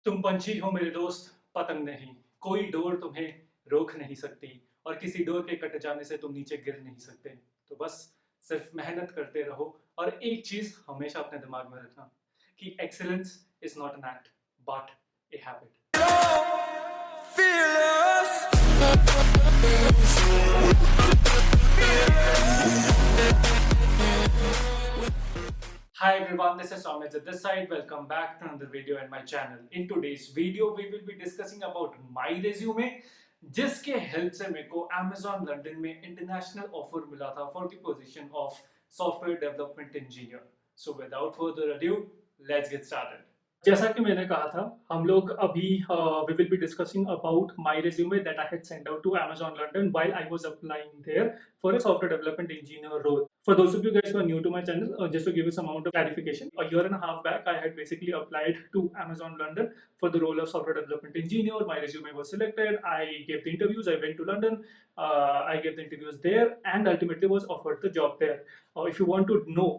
तुम पंछी हो मेरे दोस्त, पतंग नहीं। कोई डोर तुम्हें रोक नहीं सकती और किसी डोर के कट जाने से तुम नीचे गिर नहीं सकते। तो बस सिर्फ मेहनत करते रहो और एक चीज हमेशा अपने दिमाग में रखना कि excellence is not an act but a habit. Hi everyone, this is Soumya at this side. Welcome back to another video in my channel. In today's video, we will be discussing about my resume, जिसके help से मेरे को Amazon London में international offer मिला था for the position of software development engineer. So without further ado, let's get started. जैसा कि मैंने कहा था, हम लोग अभी we will be discussing about my resume that I had sent out to Amazon London while I was applying there for a software development engineer role. For those of you guys who are new to my channel, just to give you some amount of clarification, a year and a half back, I had basically applied to Amazon London for the role of software development engineer. My resume was selected. I gave the interviews. I went to London. I gave the interviews there, and ultimately was offered the job there. If you want to know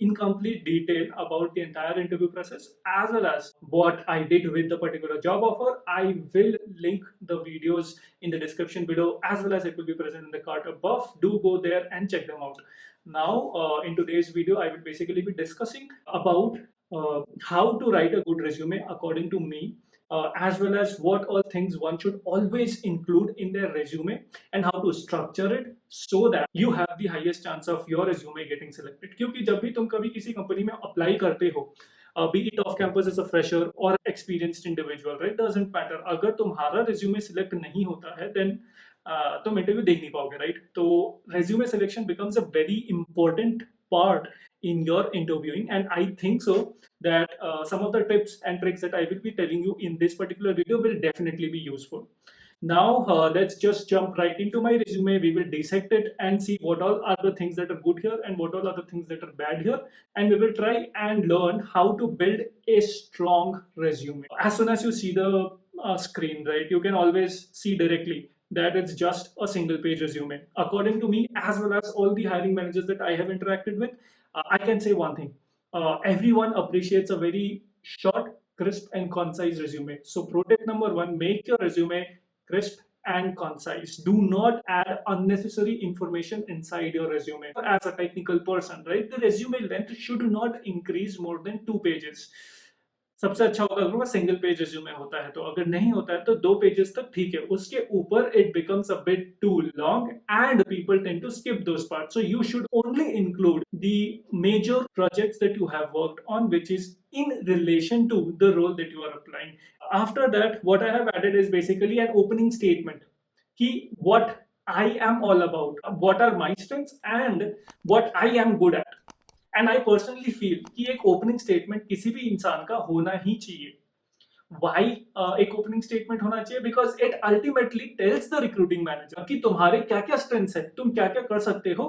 in complete detail about the entire interview process as well as what I did with the particular job offer, I will link the videos in the description below as well as it will be present in the card above. Do go there and check them out. Now, in today's video, I will basically be discussing about how to write a good resume according to me, as well as what all things one should always include in their resume and how to structure it so that you have the highest chance of your resume getting selected. क्योंकि जब भी तुम कभी किसी company में apply करते हो, be it off campus as a fresher or experienced individual, right, doesn't matter, अगर तुम्हारा resume select नहीं होता है then तुम इंटरव्यू देख नहीं पाओगे, राइट? तो resume selection becomes a very important part in your interviewing, and I think so that some of the tips and tricks that I will be telling you in this particular video will definitely be useful. Now, let's just jump right into my resume. We will dissect it and see what all are the things that are good here and what all are the things that are bad here, and we will try and learn how to build a strong resume. As soon as you see the screen, right, you can always see directly that it's just a single page resume. According to me, as well as all the hiring managers that I have interacted with, I can say one thing. Everyone appreciates a very short, crisp, and concise resume. So, pro tip number one, make your resume crisp and concise. Do not add unnecessary information inside your resume. As a technical person, right, the resume length should not increase more than 2 pages. सबसे अच्छा होगा अगर वो single page resume होता है, तो अगर नहीं होता है तो 2 पेजेस तक ठीक है, उसके ऊपर it becomes a bit too long and people tend to skip those parts. So you should only include the major projects that you have worked on which is in relation to the role that you are applying. After that, what I have added is basically an opening statement ki what I am all about, what are my strengths and what I am good at. And I personally feel कि एक opening statement किसी भी इंसान का होना ही चाहिए. Y एक opening statement होना चाहिए? Because it ultimately tells the recruiting manager कि तुम्हारे क्या क्या स्ट्रेंथ्स है, तुम क्या क्या कर सकते हो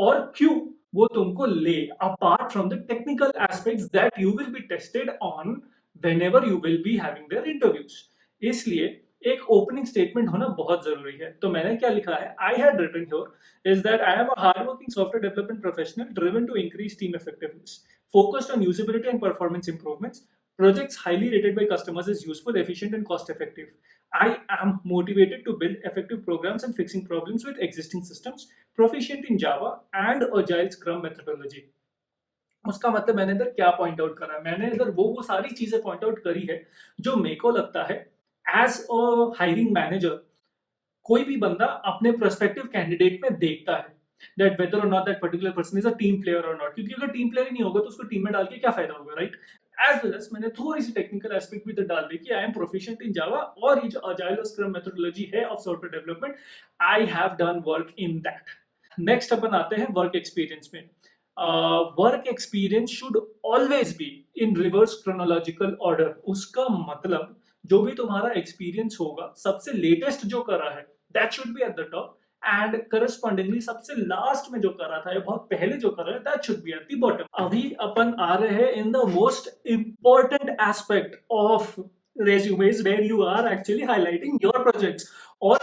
और क्यों वो तुमको ले, apart from the technical aspects that you will be tested on whenever you will be having their interviews. इसलिए एक ओपनिंग स्टेटमेंट होना बहुत जरूरी है. तो मैंने क्या लिखा है, I had written here is that I am a hard working software development professional driven to increase team effectiveness, focused on usability and performance improvements, projects highly rated by customers as useful, efficient and cost effective. I am motivated to build effective programs and fixing problems with existing systems, proficient in Java and agile scrum methodology. उसका मतलब मैंने इधर क्या point out करा है, मैंने इधर वो सारी चीजें पॉइंट आउट करी है जो मेरे को लगता है एज अ हायरिंग मैनेजर कोई भी बंदा अपने प्रोस्पेक्टिव कैंडिडेट में देखता है, that whether or not that particular person is a team player or not. क्योंकि अगर टीम प्लेयर ही नहीं होगा तो उसको टीम में डाल के क्या फायदा होगा, राइट? एज वेल एज मैंने थोड़ी सी टेक्निकल एस्पेक्ट भी डाल दी कि आई एम प्रोफिशिएंट इन जावा और ये जो अजाइल और स्क्रम मेथोडोलॉजी है of software development, I have done work in that. Next अपन आते हैं वर्क एक्सपीरियंस में. Work experience should always be in reverse chronological order. उसका मतलब जो भी तुम्हारा एक्सपीरियंस होगा, सबसे लेटेस्ट जो करा है that should be at the top, and correspondingly सबसे लास्ट में जो करा था या बहुत पहले जो कर रहा है that should be at the bottom. अभी अपन आ रहे हैं in the most important aspect of resumes where you are actually highlighting your projects or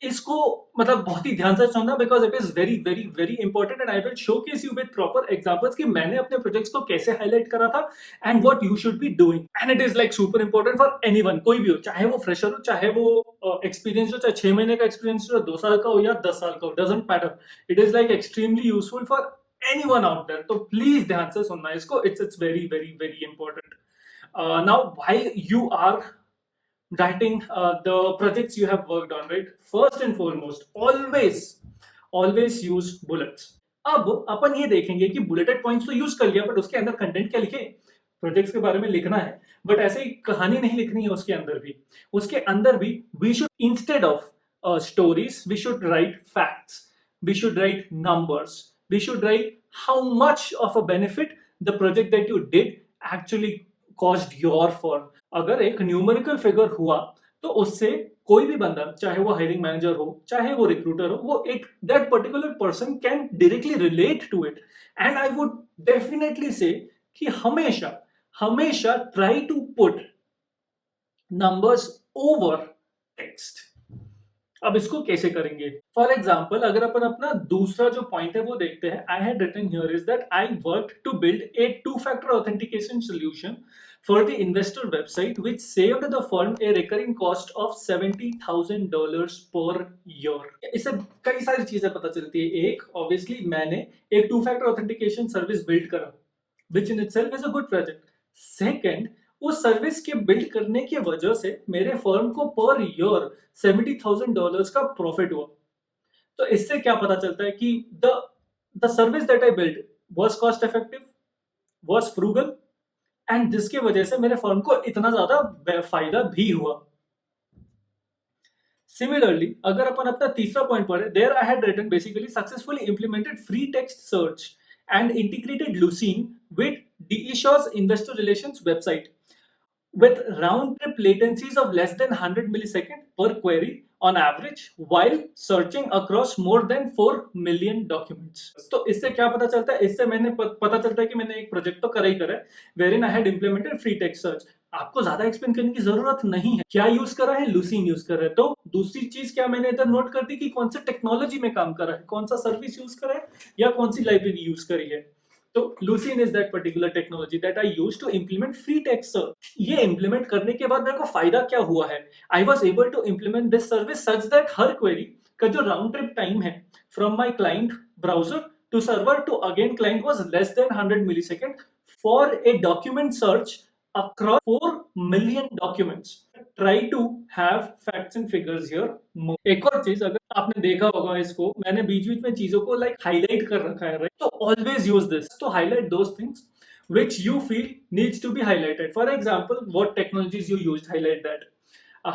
इसको मतलब बहुत ही ध्यान से सुनना because it is very very very important and I will showcase you with proper examples कि मैंने अपने प्रोजेक्ट्स को कैसे हाईलाइट करा था and what you should be doing and it is like super important for anyone, कोई भी हो, चाहे वो फ्रेशर हो, चाहे वो एक्सपीरियंस हो, चाहे 6 महीने का एक्सपीरियंस हो, 2 साल का हो या 10 साल का हो, doesn't matter. It is like extremely useful for anyone out there, तो प्लीज ध्यान से सुनना इसको, it's very very very important. Now while you are writing the projects you have worked on, right? First and foremost, always use bullets. अब अपन ये देखेंगे कि bulleted points तो यूज कर लिया, बट उसके अंदर कंटेंट क्या लिखे? प्रोजेक्ट्स के बारे में लिखना है, बट ऐसे ही कहानी नहीं लिखनी है। उसके अंदर भी we should instead of stories we should write facts, we should write numbers, we should write how much of a benefit the project that you did actually cost your for. अगर एक न्यूमेरिकल फिगर हुआ तो उससे कोई भी बंदा, चाहे वो हायरिंग मैनेजर हो, चाहे वो रिक्रूटर हो, वो एक that particular person can directly relate to it. And I would definitely say कि हमेशा हमेशा try to put numbers over text. अब इसको कैसे करेंगे? फॉर एग्जाम्पल, अगर अपन अपना दूसरा जो पॉइंट है वो देखते हैं, I had written here is that I work to build a 2 factor authentication solution for the investor website which saved the firm a recurring cost of $70,000 per year। इससे कई सारी चीजें पता चलती है। एक, ऑब्वियसली मैंने एक 2 factor authentication सर्विस बिल्ड करा, which in itself is a good project। Second, उस सर्विस के बिल्ड करने की वजह से मेरे फर्म को पर ईयर $70,000 का प्रॉफिट हुआ। तो इससे क्या पता चलता है कि the service that I build was cost effective, was frugal, and जिसके वजह से मेरे फर्म को इतना ज्यादा फायदा भी हुआ। सिमिलरली, अगर अपन अपना तीसरा पॉइंट पढ़े, there I had written basically successfully implemented free text search and integrated Lucene with DeShaw's investor relations website with round trip latencies of less than 100 millisecond per query on average while searching across more than 4 million documents। तो इससे क्या पता चलता है? इससे मैंने पता चलता है कि मैंने एक प्रोजेक्ट तो करा ही करा है wherein I had implemented free text search। आपको ज्यादा एक्सप्लेन करने की जरूरत नहीं है। क्या यूज करा है? लूसीन यूज कर रहे हैं। तो दूसरी चीज क्या मैंने इधर नोट कर दी कि कौन सा टेक्नोलॉजी में काम कर रहा है, कौन सा सर्विस यूज करा है या कौन सी लाइब्रेरी यूज करी है। तो Lucene is that particular technology that I used to implement free text search। ये implement करने के बाद मेरे को फायदा क्या हुआ है? I was able to implement this service such that her query का जो round trip time है from my client browser to server to again client was less than 100 millisecond for a document search across 4 million documents। Try to have facts and figures here more। एक और चीज, अगर आपने देखा होगा इसको, मैंने बीच बीच में चीजों को लाइक हाईलाइट कर रखा है, राइट? तो always use this to highlight those things which you feel needs to be highlighted। For example, what technologies you used, highlight that।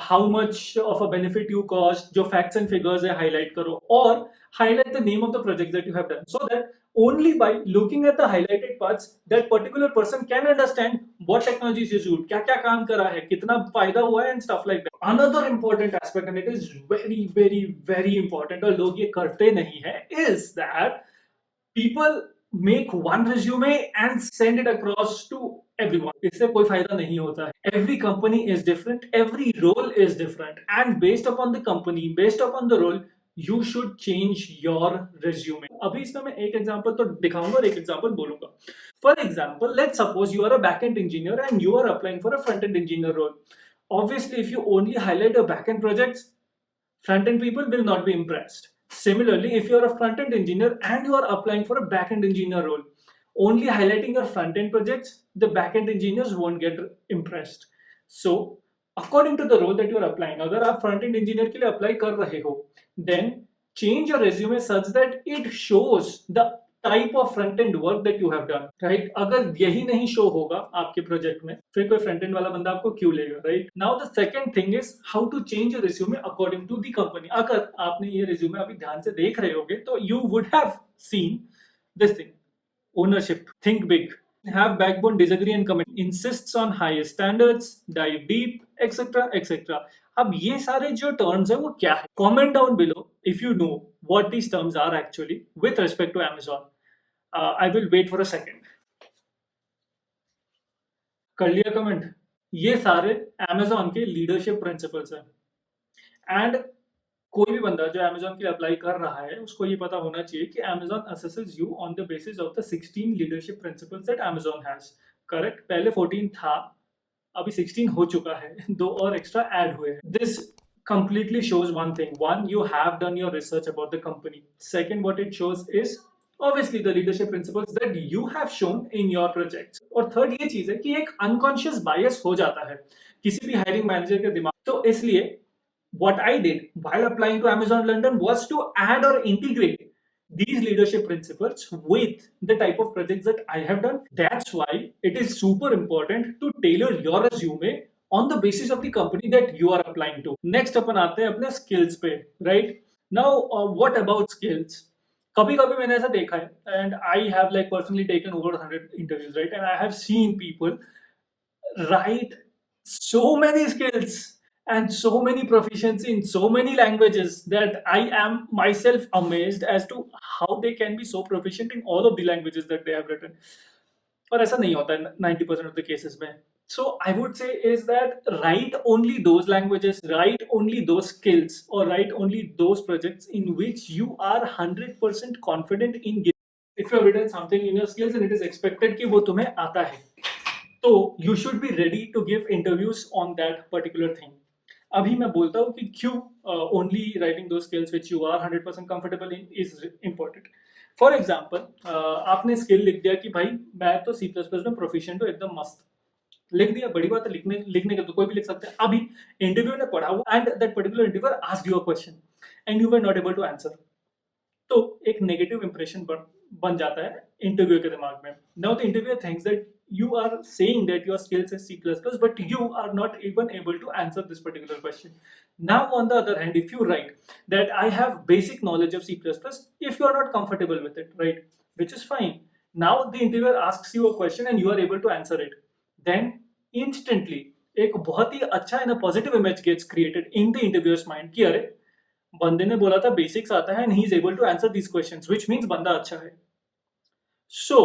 how much of a benefit you cost, जो facts and figures है highlight करो, और highlight the name of the project that you have done, so that only by looking at the highlighted parts that particular person can understand what technologies is used, क्या क्या काम करा है, कितना फायदा हुआ है, and stuff like that। Another important aspect, and it is very very very important, और लोग ये करते नहीं है, is that people make one resume and send it across to everyone। इससे कोई फायदा नहीं होता है। Every company is different, every role is different, and based upon the company, based upon the role, you should change your resume। अभी इसमें मैं एक एग्जांपल तो दिखाऊंगा और एक एग्जांपल बोलूंगा। For example, let's suppose you are a backend engineer and you are applying for a front-end engineer role। Obviously, if you only highlight your backend projects, front-end people will not be impressed। Similarly, if you are a front-end engineer and you are applying for a back-end engineer role, only highlighting your front-end projects, the back-end engineers won't get impressed। So, according to the role that you are applying, अगर आप front-end engineer के लिए apply कर रहे हो, then change your resume such that it shows the type of front end work that you have done, right? अगर यही नहीं शो होगा आपके प्रोजेक्ट में, फिर कोई फ्रंट एंड वाला बंदा आपको क्यों लेगा, right? Now the second thing is how to change your resume according to the company. अगर आपने ये रिज्यूमे अभी ध्यान से देख रहे होगे तो you would have seen this thing: ownership, think big, have backbone, disagree and commit, insists on highest standards, dive deep, etc etc। अब ये सारे जो टर्म्स है वो क्या है? Comment down below if you know what these terms are actually with respect to Amazon। I will wait for a second. कर लिया कमेंट? ये सारे Amazon के लीडरशिप प्रिंसिपल्स हैं, एंड कोई भी बंदा जो अमेज़न के लिए अप्लाई कर रहा है, उसको ये पता होना चाहिए कि Amazon assesses you on the basis of the 16 leadership principles that Amazon has. Correct? पहले 14 था, अभी 16 हो चुका है, 2 और एक्स्ट्रा ऐड हुए हैं। This completely shows one thing. One, you have done your research about the company. Second, what it shows is obviously the leadership principles that you have shown in your projects. और third ये चीज है कि एक unconscious बायस हो जाता है किसी भी हायरिंग मैनेजर के दिमाग, तो इसलिए what I did while applying to Amazon London was to add or integrate these leadership principles with the type of projects that I have done. That's why it is super important to tailor your resume on the basis of the company that you are applying to. Next अपन आते हैं अपने skills पे, right? Now, what about skills? कभी कभी मैंने ऐसा देखा है and I have like personally taken over 100 interviews, right? And I have seen people write so many skills and so many proficiency in so many languages that I am myself amazed as to how they can be so proficient in all of the languages that they have written. पर ऐसा नहीं होता है 90% of the cases में. So I would say is that write only those languages, write only those skills, or write only those projects in which you are 100% confident in giving. If you have written something in your skills and it is expected कि वो तुम्हें आता है, तो you should be ready to give interviews on that particular thing. अभी मैं बोलता हूँ कि क्यों only writing those skills which you are 100% comfortable in is important. For example आपने स्किल लिख दिया कि भाई मैं तो C++ में प्रोफिशिएंट हूँ, एकदम मस्त लिख दिया, बड़ी बात है, लिखने के तो कोई भी लिख सकता है. अभी इंटरव्यू ने पढ़ा हुआ and that particular interviewer asked you a question and you were not able to answer, तो एक नेगेटिव इंप्रेशन बन जाता है इंटरव्यू के दिमाग में. Now the interviewer thinks that you are saying that your skills is C++, but you are not even able to answer this particular question. Now, on the other hand, if you write that I have basic knowledge of C++, if you are not comfortable with it, right, which is fine. Now the interviewer asks you a question and you are able to answer it. Then instantly एक बहुत ही अच्छा and a positive image gets created in the interviewer's mind कि अरे बंदे ने बोला था basics आता है and he is able to answer these questions, which means बंदा अच्छा है. So,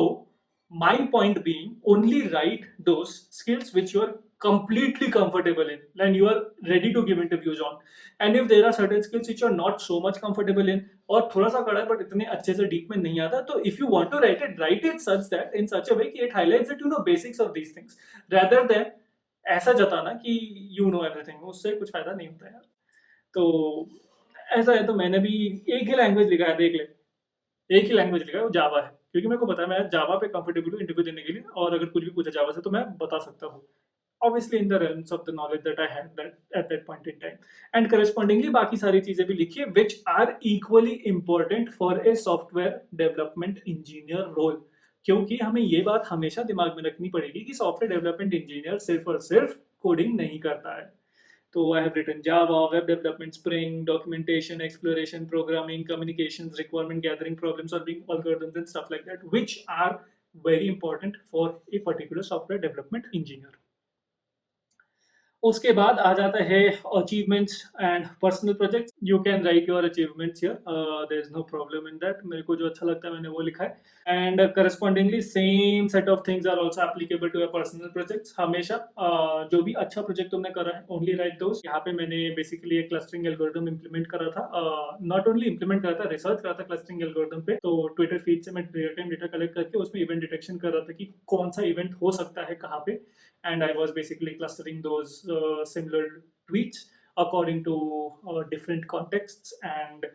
my point being, only write those skills which you are completely comfortable in and you are ready to give interviews on. And if there are certain skills which you are not so much comfortable in, और थोड़ा सा कड़ा है but इतने अच्छे से deep में नहीं आता, तो if you want to write it such that in such a way कि it highlights that you know basics of these things, rather than ऐसा जताना कि you know everything, उससे कुछ फायदा नहीं होता यार. तो ऐसा है, तो मैंने भी एक ही लैंग्वेज लिखा है, देख ले, एक ही लैंग्वेज लिखा है, वो जावा है, क्योंकि मेरे को पता है मैं जावा पे कंफर्टेबल हूँ इंटरव्यू देने के लिए, और अगर कुछ भी पूछा जावा से तो मैं बता सकता हूँ, obviously in the realms of the knowledge that I had that at that point in time. And correspondingly बाकी सारी चीजें भी लिखी है which are equally important for a software development engineer role. क्योंकि हमें ये बात हमेशा दिमाग में रखनी पड़ेगी कि सॉफ्टवेयर डेवलपमेंट इंजीनियर सिर्फ और सिर्फ कोडिंग नहीं करता है. So I have written Java, web development, Spring, documentation, exploration, programming, communications, requirement gathering, problem solving, algorithms and stuff like that, which are very important for a particular software development engineer. उसके बाद आ जाता है achievements and personal projects. You can write your achievements here, there is no problem in that. मेरे को जो अच्छा लगता है मैंने वो लिखा है. And correspondingly same set of things are also applicable to your personal projects. हमेशा जो भी अच्छा प्रोजेक्ट तुमने करा है ओनली राइट दोस. यहाँ पे मैंने बेसिकली एक क्लस्टरिंग एल्गोरिथम इंप्लीमेंट करा था, नॉट ओनली इंप्लीमेंट करा था, रिसर्च करा था क्लस्टरिंग एल्गोरिथम पे. तो ट्विटर फीड से मैं रियल टाइम डेटा कलेक्ट करके उसमें इवेंट डिटेक्शन कर रहा था कि कौन सा इवेंट हो सकता है कहाँ पे. And I was basically clustering those similar tweets according to different contexts and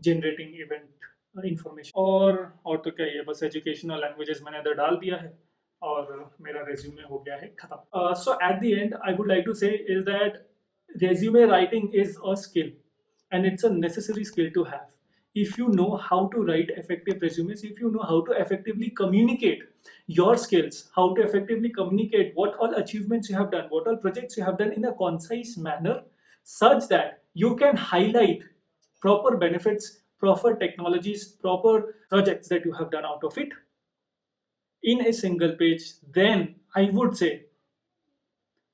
generating event information. और तो क्या ही है, बस एजुकेशन और लैंग्वेजेस मैंने इधर डाल दिया है और मेरा रेज्यूमे हो गया है खत्म. So at the end I would like to say is that resume writing is a skill and it's a necessary skill to have. If you know how to write effective resumes, if you know how to effectively communicate your skills, how to effectively communicate what all achievements you have done, what all projects you have done in a concise manner, such that you can highlight proper benefits, proper technologies, proper projects that you have done out of it in a single page, then I would say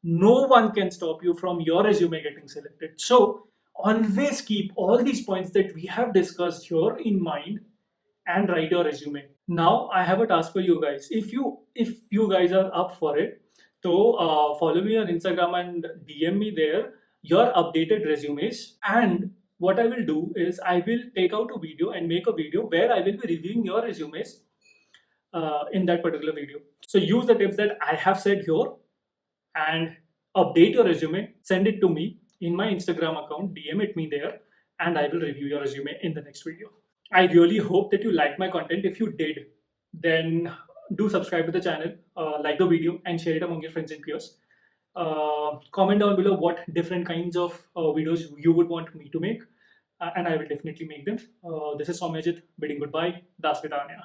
no one can stop you from your resume getting selected. So always keep all these points that we have discussed here in mind and write your resume. Now I have a task for you guys. If you guys are up for it, so follow me on Instagram and DM me there your updated resumes, and what I will do is I will take out a video and make a video where I will be reviewing your resumes in that particular video. So use the tips that I have said here and update your resume, send it to me in my Instagram account, DM it me there, and I will review your resume in the next video. I really hope that you liked my content. If you did, then do subscribe to the channel, like the video, and share it among your friends and peers. Comment down below what different kinds of videos you would want me to make, and I will definitely make them. This is Soumyajit bidding goodbye. Das Vidanya.